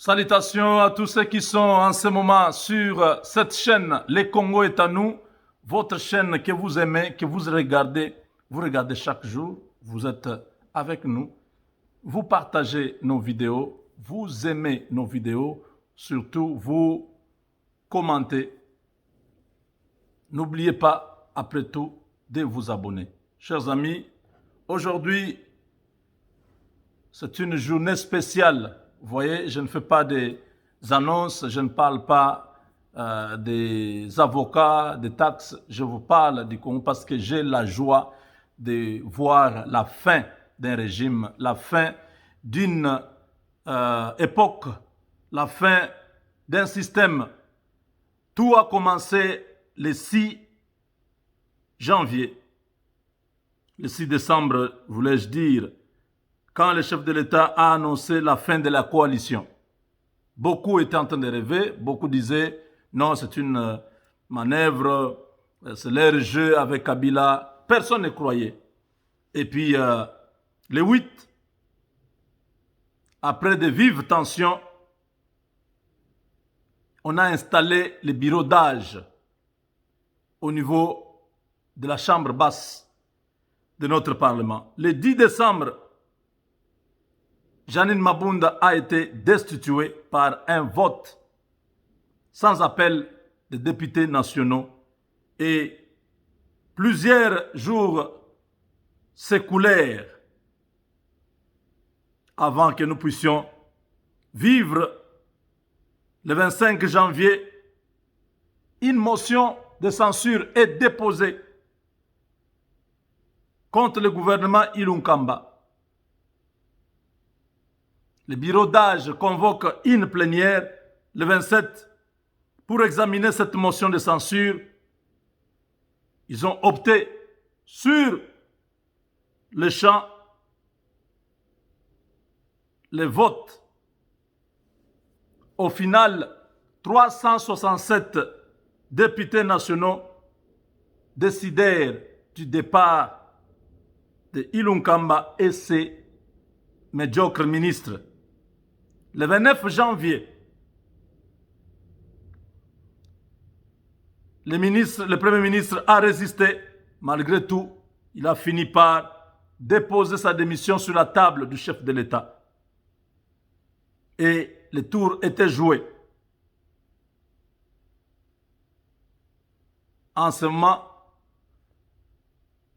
Salutations à tous ceux qui sont en ce moment sur cette chaîne Les Congo est à nous, votre chaîne que vous aimez, que vous regardez chaque jour, vous êtes avec nous, vous partagez nos vidéos, vous aimez nos vidéos, surtout vous commentez. N'oubliez pas, après tout, de vous abonner. Chers amis, aujourd'hui, c'est une journée spéciale. Vous voyez, je ne fais pas des annonces, je ne parle pas des avocats, des taxes. Je vous parle du Congo parce que j'ai la joie de voir la fin d'un régime, la fin d'une époque, la fin d'un système. Tout a commencé le 6 janvier. Le 6 décembre, voulais-je dire, quand le chef de l'État a annoncé la fin de la coalition. Beaucoup étaient en train de rêver, beaucoup disaient non, c'est une manœuvre, c'est leur jeu avec Kabila. Personne ne croyait. Et puis, le 8, après de vives tensions, on a installé les bureaux d'âge au niveau de la chambre basse de notre Parlement. Le 10 décembre, Janine Mabunda a été destituée par un vote sans appel des députés nationaux et plusieurs jours s'écoulèrent avant que nous puissions vivre le 25 janvier. Une motion de censure est déposée contre le gouvernement Ilunkamba. Le bureau d'âge convoque une plénière le 27 pour examiner cette motion de censure. Ils ont opté sur le champ, le vote. Au final, 367 députés nationaux décidèrent du départ de Ilunkamba et ses médiocres ministres. Le 29 janvier, le Premier ministre a résisté. Malgré tout, il a fini par déposer sa démission sur la table du chef de l'État. Et le tour était joué. En ce moment,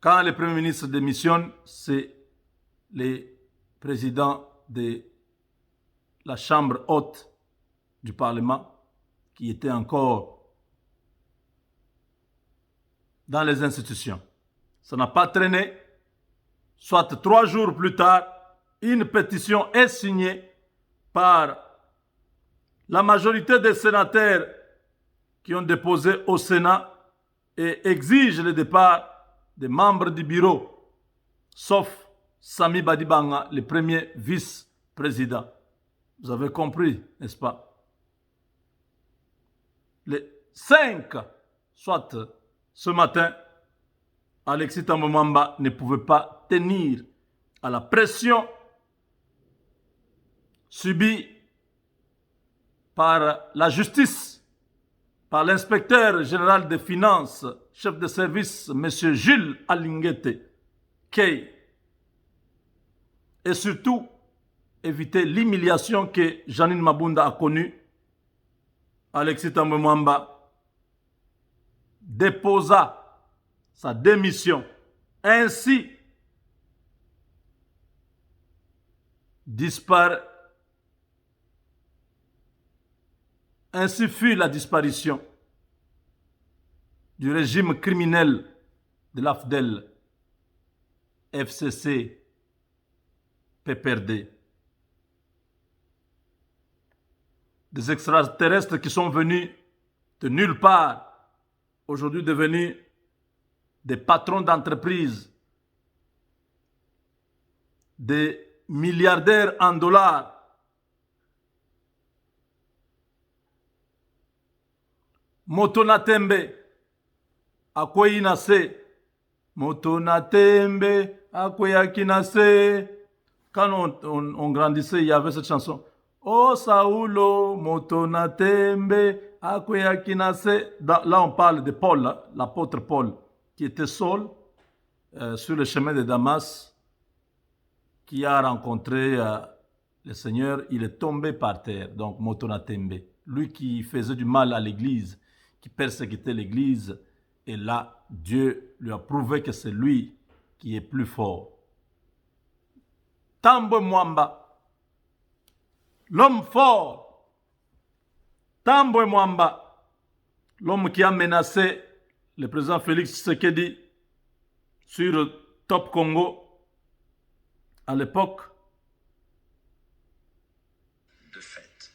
quand le Premier ministre démissionne, c'est le président de la chambre haute du Parlement qui était encore dans les institutions. Ça n'a pas traîné. Soit 3 jours plus tard, une pétition est signée par la majorité des sénateurs qui ont déposé au Sénat et exigent le départ des membres du bureau, sauf Sami Badibanga, le premier vice-président. Vous avez compris, n'est-ce pas? Les 5, soit ce matin, Alexis Thambwe Mwamba ne pouvait pas tenir à la pression subie par la justice, par l'inspecteur général des finances, chef de service, M. Jules Alingete Key, et surtout éviter l'humiliation que Janine Mabunda a connue. Alexis Thambwe Mwamba déposa sa démission. Ainsi fut la disparition du régime criminel de l'AFDEL, FCC, PPRD. Des extraterrestres qui sont venus de nulle part, aujourd'hui devenus des patrons d'entreprises, des milliardaires en dollars. Motona Tembe, Akwei Nase, Motona Tembe, Akwei Akinase. Quand on grandissait, il y avait cette chanson. Oh Saulo, Motonatembe, Akweyakinase. Là, on parle de Paul, hein, l'apôtre Paul, qui était seul sur le chemin de Damas, qui a rencontré le Seigneur. Il est tombé par terre, donc Motonatembe. Lui qui faisait du mal à l'église, qui persécutait l'église, et là, Dieu lui a prouvé que c'est lui qui est plus fort. Tambo Mwamba. L'homme fort, Tambo Mwamba, l'homme qui a menacé le président Félix Tshisekedi sur Top Congo à l'époque. De fait,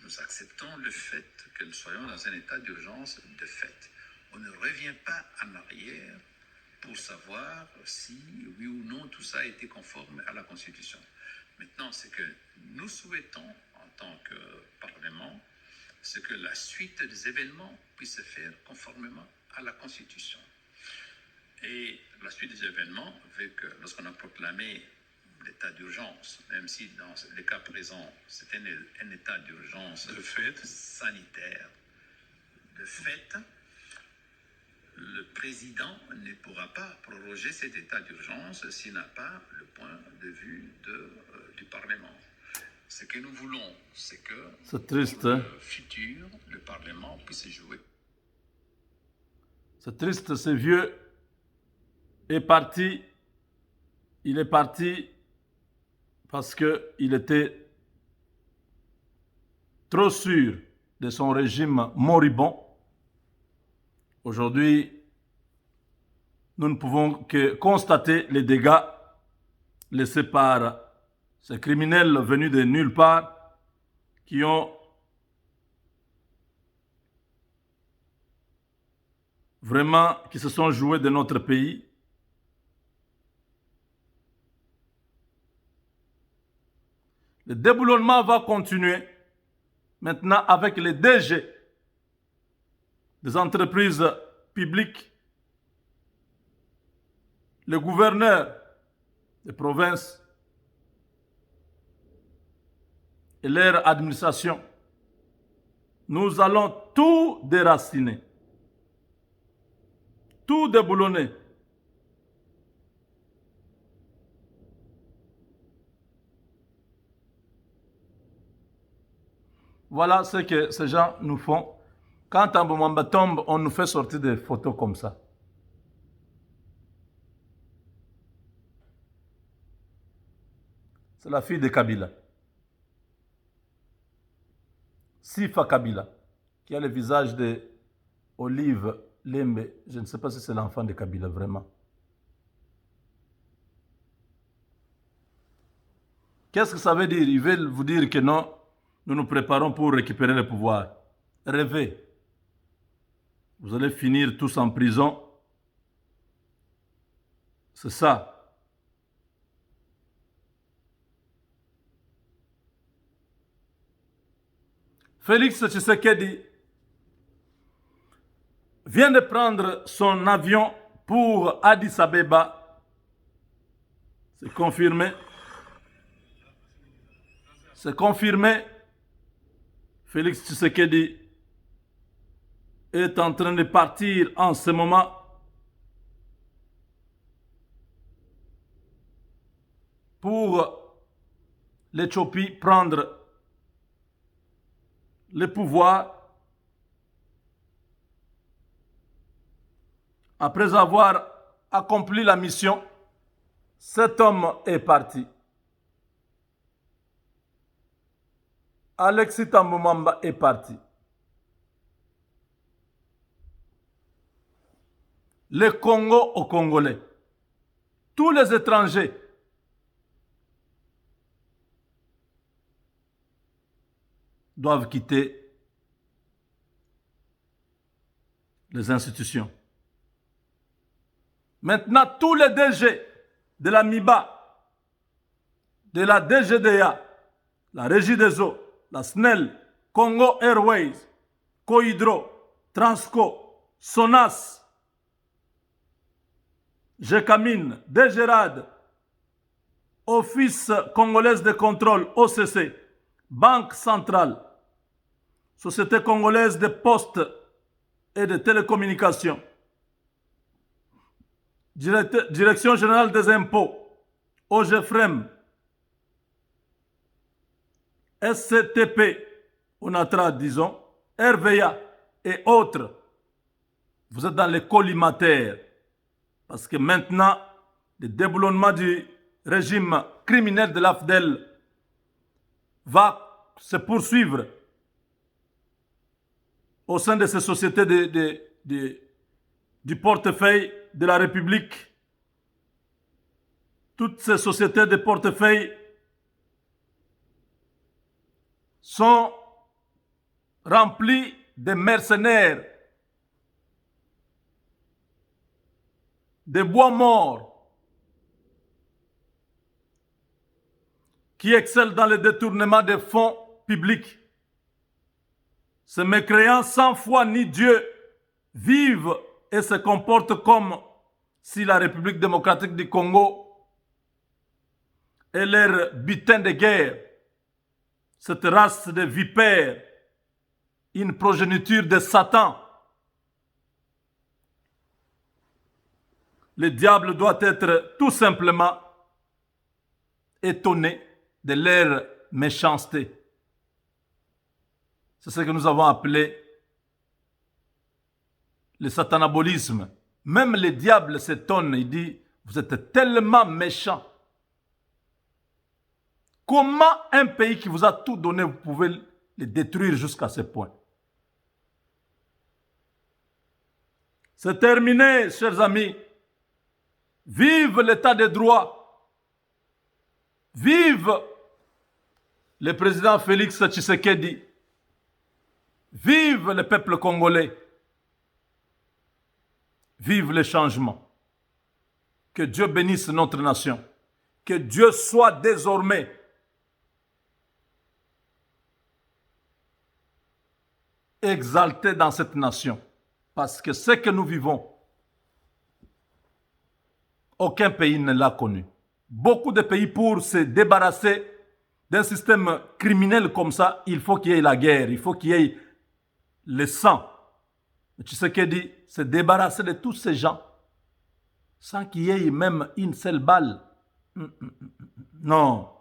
nous acceptons le fait que nous soyons dans un état d'urgence de fait. On ne revient pas en arrière pour savoir si, oui ou non, tout ça a été conforme à la Constitution. Maintenant, ce que nous souhaitons en tant que Parlement, c'est que la suite des événements puisse se faire conformément à la Constitution. Et la suite des événements veut que lorsqu'on a proclamé l'état d'urgence, même si dans le cas présent, c'était un état d'urgence de fait sanitaire, de fait, le président ne pourra pas proroger cet état d'urgence s'il n'a pas le point de vue du Parlement. Ce que nous voulons, c'est que c'est triste, dans le futur, le Parlement puisse jouer. C'est triste, ce vieux est parti. Il est parti parce qu'il était trop sûr de son régime moribond. Aujourd'hui, nous ne pouvons que constater les dégâts laissés par ces criminels venus de nulle part qui se sont joués de notre pays. Le déboulonnement va continuer maintenant avec les DG des entreprises publiques, le gouverneur des provinces et leur administration. Nous allons tout déraciner, tout déboulonner. Voilà ce que ces gens nous font. Quand Tambo Mwamba tombe, on nous fait sortir des photos comme ça. C'est la fille de Kabila. Sifa Kabila, qui a le visage de Olive Lembe. Je ne sais pas si c'est l'enfant de Kabila, vraiment. Qu'est-ce que ça veut dire? Ils veulent vous dire que non, nous nous préparons pour récupérer le pouvoir. Rêvez. Vous allez finir tous en prison. C'est ça. Félix Tshisekedi vient de prendre son avion pour Addis Abeba. C'est confirmé. C'est confirmé. Félix Tshisekedi est en train de partir en ce moment. Pour l'Éthiopie prendre le pouvoir après avoir accompli la mission. Cet homme est parti. Alexis Tambo Mwamba est parti. Le Congo aux Congolais. Tous les étrangers doivent quitter les institutions. Maintenant, tous les DG de la MIBA, de la DGDA, la Régie des eaux, la SNEL, Congo Airways, Cohydro, Transco, Sonas, GECAMINE, DGRAD, Office congolaise de contrôle, OCC, Banque centrale, Société congolaise de postes et de télécommunications, Direction générale des impôts, OGFREM, SCTP, ONATRA, disons, RVA et autres. Vous êtes dans les collimataires. Parce que maintenant, le déboulonnement du régime criminel de l'AFDEL va se poursuivre au sein de ces sociétés du portefeuille de la République. Toutes ces sociétés de portefeuille sont remplies de mercenaires, de bois morts, qui excellent dans le détournement des fonds publics. Ces mécréants sans foi ni Dieu vivent et se comportent comme si la République démocratique du Congo est leur butin de guerre. Cette race de vipères, une progéniture de Satan. Le diable doit être tout simplement étonné de leur méchanceté. C'est ce que nous avons appelé le satanabolisme. Même le diable s'étonne, il dit, vous êtes tellement méchants. Comment un pays qui vous a tout donné, vous pouvez le détruire jusqu'à ce point? C'est terminé, chers amis. Vive l'état de droit. Vive le président Félix Tshisekedi. Vive le peuple congolais. Vive le changement. Que Dieu bénisse notre nation. Que Dieu soit désormais exalté dans cette nation. Parce que ce que nous vivons, aucun pays ne l'a connu. Beaucoup de pays, pour se débarrasser d'un système criminel comme ça, il faut qu'il y ait la guerre, il faut qu'il y ait le sang. Tu sais qu'il dit, se débarrasser de tous ces gens sans qu'il y ait même une seule balle. Non.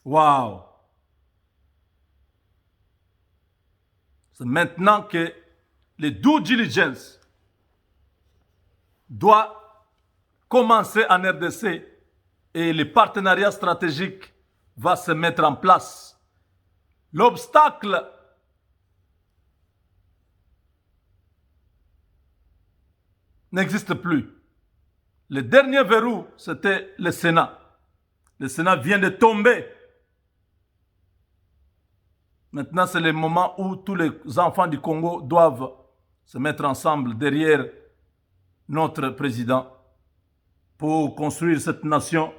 Waouh. C'est maintenant que le due diligence doit commencer en RDC et le partenariat stratégique va se mettre en place. L'obstacle n'existe plus. Le dernier verrou, c'était le Sénat. Le Sénat vient de tomber. Maintenant, c'est le moment où tous les enfants du Congo doivent se mettre ensemble derrière notre président pour construire cette nation.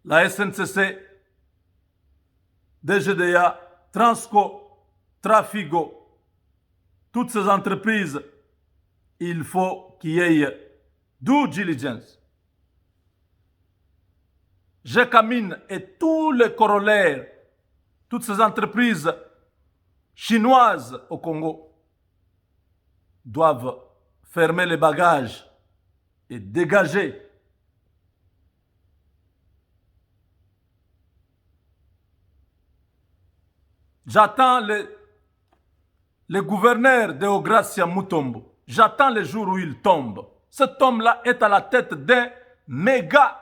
La SNCC, DGDA, Transco, Trafigo, toutes ces entreprises, il faut qu'il y ait due diligence. Gécamine et tous les corollaires, toutes ces entreprises chinoises au Congo doivent fermer les bagages et dégager. J'attends le gouverneur Deogracia Mutombo. J'attends le jour où il tombe. Cet homme-là est à la tête d'un méga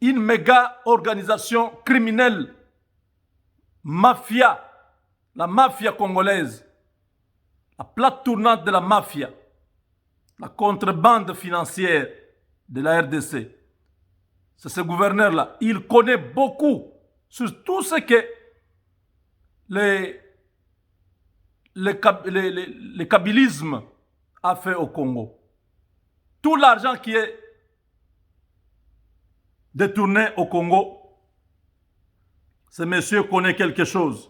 une méga organisation criminelle, mafia, la mafia congolaise, la plate tournante de la mafia, la contrebande financière de la RDC. C'est ce gouverneur-là. Il connaît beaucoup sur tout ce que le kabylisme a fait au Congo. Tout l'argent qui est détourné au Congo, ce monsieur connaît quelque chose.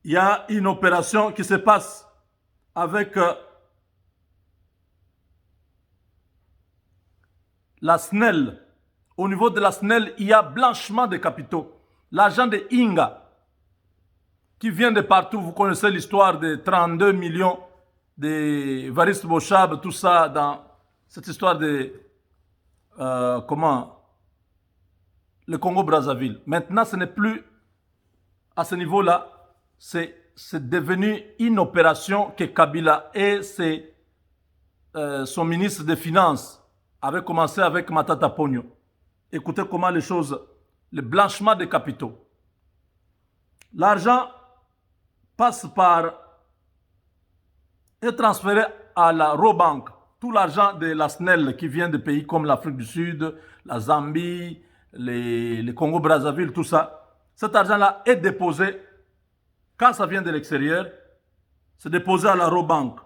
il y a une opération qui se passe avec la SNEL. Au niveau de la SNEL, il y a blanchiment de capitaux. L'argent de Inga, qui vient de partout, vous connaissez l'histoire de 32 millions de Varist Bochab, tout ça, dans cette histoire de le Congo-Brazzaville. Maintenant, ce n'est plus à ce niveau-là, c'est devenu une opération que Kabila et son ministre des Finances avaient commencé avec Matata Pogno. Écoutez comment les choses, le blanchiment des capitaux. L'argent passe par est transféré à la Robank. Tout l'argent de la SNEL qui vient de pays comme l'Afrique du Sud, la Zambie, le Congo-Brazzaville, tout ça. Cet argent-là est déposé, quand ça vient de l'extérieur, c'est déposé à la Robank.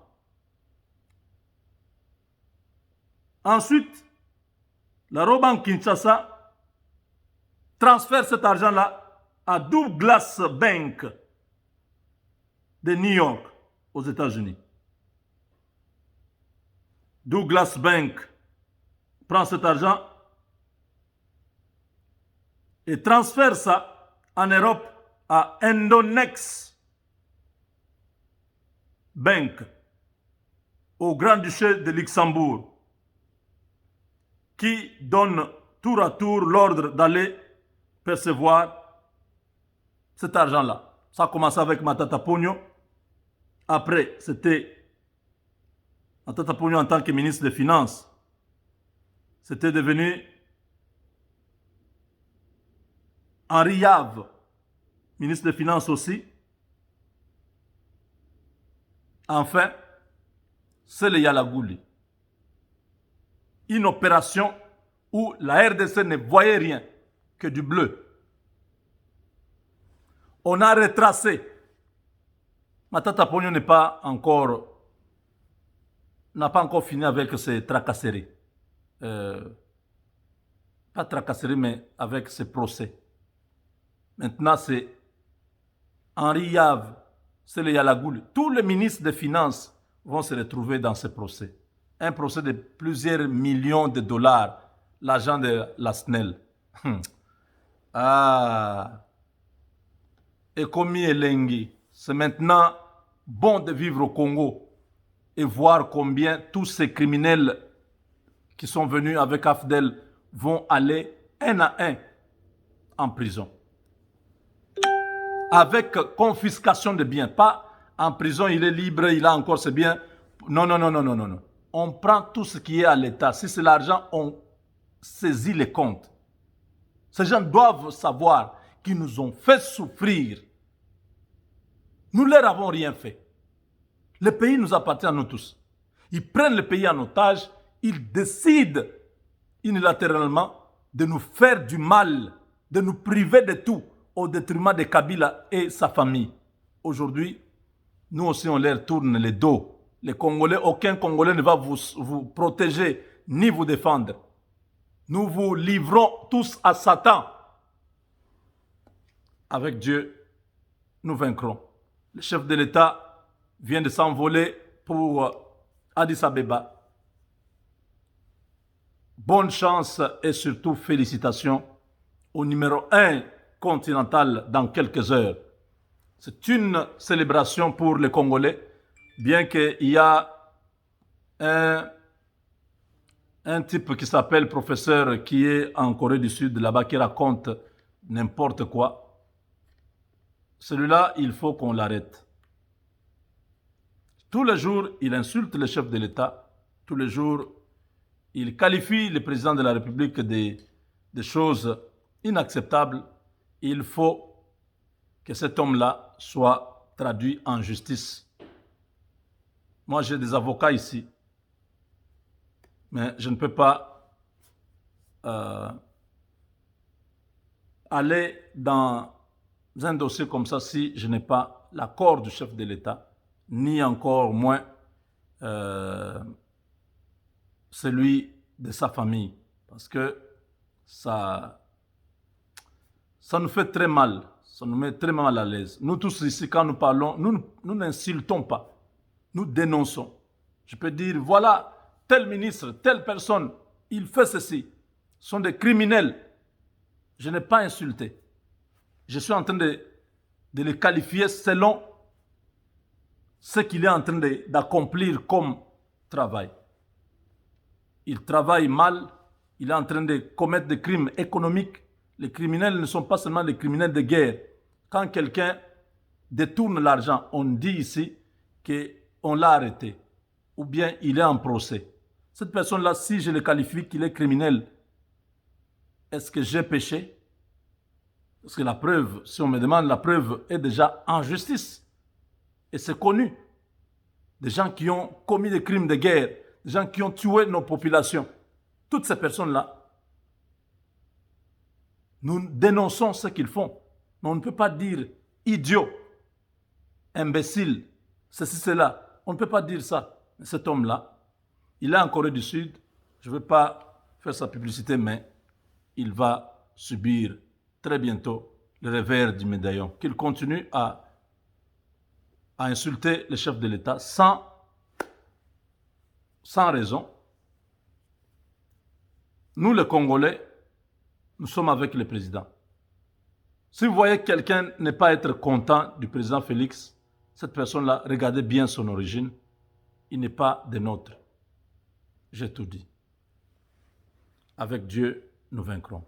Ensuite, la Robank Kinshasa transfère cet argent-là à Douglas Bank de New York, aux États-Unis. Douglas Bank prend cet argent et transfère ça en Europe à Indonex Bank, au Grand-Duché de Luxembourg, qui donne tour à tour l'ordre d'aller percevoir cet argent-là. Ça a commencé avec Matata Pogno. Après, c'était Matata Pogno en tant que ministre des Finances. C'était devenu Henri Yave, ministre des Finances aussi. Enfin, c'est le Yalagouli. Une opération où la RDC ne voyait rien que du bleu. On a retracé. Matata Pogno n'a pas encore fini avec ses tracasseries. Pas tracasseries, mais avec ses procès. Maintenant, c'est Henri Yave, c'est le Yalagouli. Tous les ministres des Finances vont se retrouver dans ce procès. Un procès de plusieurs millions de dollars, l'argent de la SNEL. Ekomi Elengi, c'est maintenant bon de vivre au Congo et voir combien tous ces criminels qui sont venus avec AFDEL vont aller un à un en prison. Avec confiscation de biens. Pas en prison, il est libre, il a encore ses biens. Non, non, non, non, non, non. On prend tout ce qui est à l'État. Si c'est l'argent, on saisit les comptes. Ces gens doivent savoir qu'ils nous ont fait souffrir. Nous leur avons rien fait. Le pays nous appartient à nous tous. Ils prennent le pays en otage. Ils décident unilatéralement de nous faire du mal, de nous priver de tout au détriment de Kabila et sa famille. Aujourd'hui, nous aussi, on leur tourne le dos. Les Congolais, aucun Congolais ne va vous protéger ni vous défendre. Nous vous livrons tous à Satan. Avec Dieu, nous vaincrons. Le chef de l'État vient de s'envoler pour Addis Abeba. Bonne chance et surtout félicitations au numéro 1 continental dans quelques heures. C'est une célébration pour les Congolais, bien qu'il y a un type qui s'appelle professeur qui est en Corée du Sud, là-bas, qui raconte n'importe quoi. Celui-là, il faut qu'on l'arrête. Tous les jours, il insulte le chef de l'État. Tous les jours, il qualifie le président de la République des choses inacceptables. Il faut que cet homme-là soit traduit en justice. Moi, j'ai des avocats ici. Mais je ne peux pas aller dans un dossier comme ça si je n'ai pas l'accord du chef de l'État, ni encore moins celui de sa famille. Parce que ça Ça nous fait très mal. Ça nous met très mal à l'aise. Nous tous ici, quand nous parlons, nous n'insultons pas. Nous dénonçons. Je peux dire, voilà, tel ministre, telle personne, il fait ceci. Ce sont des criminels. Je n'ai pas insulté. Je suis en train de les qualifier selon ce qu'il est en train d'accomplir comme travail. Il travaille mal, il est en train de commettre des crimes économiques. Les criminels ne sont pas seulement des criminels de guerre. Quand quelqu'un détourne l'argent, on dit ici qu'on l'a arrêté ou bien il est en procès. Cette personne-là, si je le qualifie qu'il est criminel, est-ce que j'ai péché? Parce que la preuve, si on me demande, la preuve est déjà en justice. Et c'est connu. Des gens qui ont commis des crimes de guerre, des gens qui ont tué nos populations. Toutes ces personnes-là, nous dénonçons ce qu'ils font. Mais on ne peut pas dire idiot, imbécile, ceci, cela. On ne peut pas dire ça. Mais cet homme-là, il est en Corée du Sud. Je ne veux pas faire sa publicité, mais il va subir très bientôt le revers du médaillon. Qu'il continue à insulter le chef de l'État sans raison. Nous, les Congolais, nous sommes avec le président. Si vous voyez que quelqu'un ne pas être content du président Félix, cette personne-là, regardez bien son origine. Il n'est pas des nôtres. J'ai tout dit. Avec Dieu, nous vaincrons.